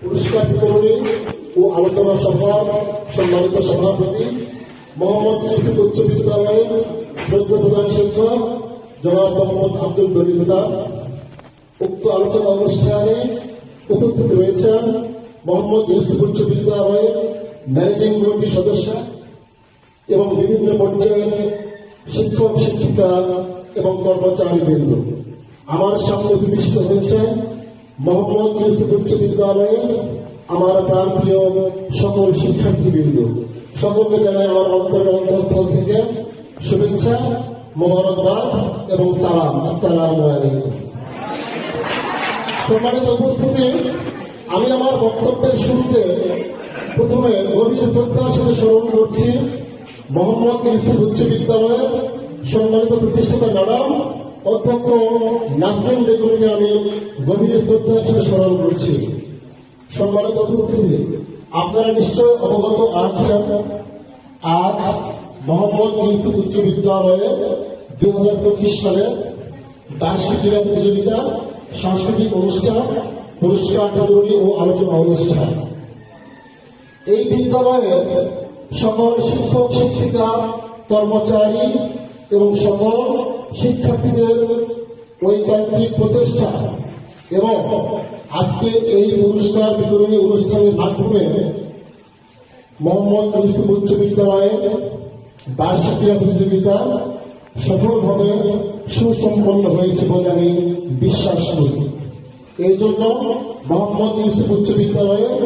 পুরস্কার বিতরণী ও আলোচনা সভার সম্মানিত সভাপতি মোহাম্মদ ইউসুফ উচ্চ বিদ্যালয়ের শ্রদ্ধা প্রধান শিক্ষক জনাব মোহাম্মদ আব্দুল দরিদ্র। উক্ত আলোচনা অনুষ্ঠানে উপস্থিত রয়েছেন মোহাম্মদ ইউসুফ উচ্চ বিদ্যালয়ের ম্যানেজিং কমিটির সদস্য এবং বিভিন্ন পর্যায়ের শিক্ষক শিক্ষিকা এবং কর্মচারীবৃন্দ। আমার সামনে উপবিষ্ট হয়েছেন মোহাম্মদ ইউসুফ উচ্চ বিদ্যালয়ের আমার প্রান্তীয় সকল শিক্ষার্থীবৃন্দ। সকলকে জানাই আমার অন্তরস্থল থেকে শুভেচ্ছা, মোবারকবাদ এবং সালাম। আসসালামু আলাইকুম। সম্মানিত উপস্থিতি, আমি আমার বক্তব্যের শুরুতে প্রথমে গভীর শ্রদ্ধার সাথে স্মরণ করছি মোহাম্মদ ইউসুফ উচ্চ বিদ্যালয়ের সম্মানিত প্রতিষ্ঠাতা ম্যাডাম অধ্যক্ষ নাসরিন বেগমকে আমি গভীর শ্রদ্ধার সাথে স্মরণ করছি। সম্মানিত উপস্থিতি, আপনারা নিশ্চয় অবগত আছেন আজ মোহাম্মদ ইউসুফ উচ্চ বিদ্যালয়ে 2025 সালে বার্ষিক ক্রীড়া প্রতিযোগিতা, সাংস্কৃতিক অনুষ্ঠান, পুরস্কার বিতরণী ও আলোচনা অনুষ্ঠান। এই বিদ্যালয়ে সকল শিক্ষক শিক্ষিকা, কর্মচারী এবং সকল শিক্ষার্থীদের ঐকান্তিক প্রচেষ্টা এবং আজকে এই পুরস্কার বিতরণী অনুষ্ঠানের মাধ্যমে মোহাম্মদ ইউসুফ উচ্চ বিদ্যালয়ের বার্ষিক ক্রীড়া প্রতিযোগিতা সফলভাবে সুসম্পন্ন হয়েছে বলে আমি বিশ্বাস করি। এই জন্য মোহাম্মদ ইউসুফ উচ্চ বিদ্যালয়ের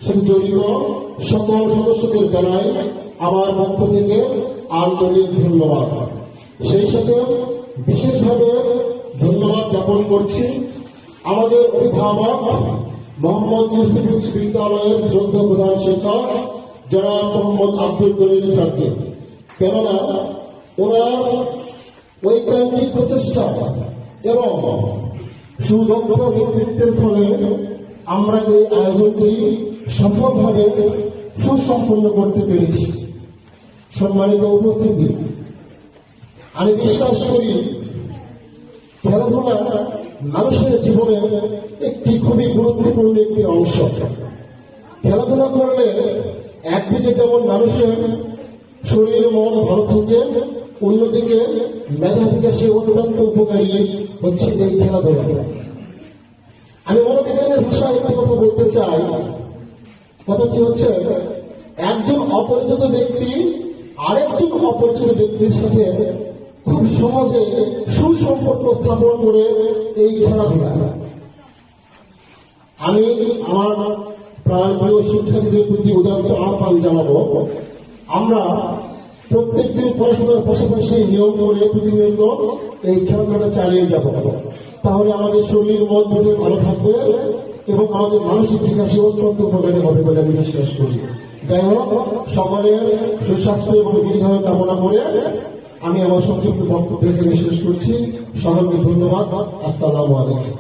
সাথে জড়িত সকল সদস্যদের জানাই আমার পক্ষ থেকে আন্তরিক ধন্যবাদ। সেই সাথে বিশেষভাবে ধন্যবাদ জ্ঞাপন করছি আমাদের অভিভাবক মোহাম্মদ ইউসুফ উচ্চ বিদ্যালয়ের শ্রদ্ধা প্রধান শিক্ষক জনাব মোহাম্মদ আব্দুল দরিদ্র স্যারকে। কেননা ওনার ঐকান্তিক প্রচেষ্টা এবং সুদক্ষ নেতৃত্বের ফলে আমরা এই আয়োজনটি সফলভাবে সুসম্পন্ন করতে পেরেছি। সম্মানিত উপস্থিতি, আমি বিশ্বাস করি খেলাধুলা মানুষের জীবনে একটি খুবই গুরুত্বপূর্ণ একটি অংশ। খেলাধুলা করলে একদিকে যেমন মানুষের শরীর মন ভালো থাকে, অন্যদিকে মেধা বিকাশে অত্যন্ত উপকারী হচ্ছে এই খেলাধুলা। আমি মনোবিজ্ঞানের ভাষায় একটি কথা বলতে চাই। কথাটি হচ্ছে, একজন অপরিচিত ব্যক্তি আরেকজন অপরিচিত ব্যক্তির সাথে খুব সহজে সুসম্পর্ক স্থাপন করে এই খেলাধুলা। আমি আমার প্রাণপ্রিয় শিক্ষার্থীদের প্রতি উদাত্ত আহ্বান জানাবো, আমরা প্রত্যেকদিন পড়াশোনার পাশাপাশি নিয়ম করে প্রতিনিয়ত এই খেলাধুলাটা চালিয়ে যাব। তাহলে আমাদের শরীর মন ধরে ভালো থাকবে এবং আমাদের মানসিক বিকাশে অত্যন্ত উপকারী হবে বলে আমি বিশ্বাস করি। যাই হোক, সকলের সুস্বাস্থ্য এবং দীর্ঘায়ু কামনা করে আমি আমার সংক্ষিপ্ত বক্তব্য শেষ করছি। সকলকে ধন্যবাদ। আসসালামু আলাইকুম।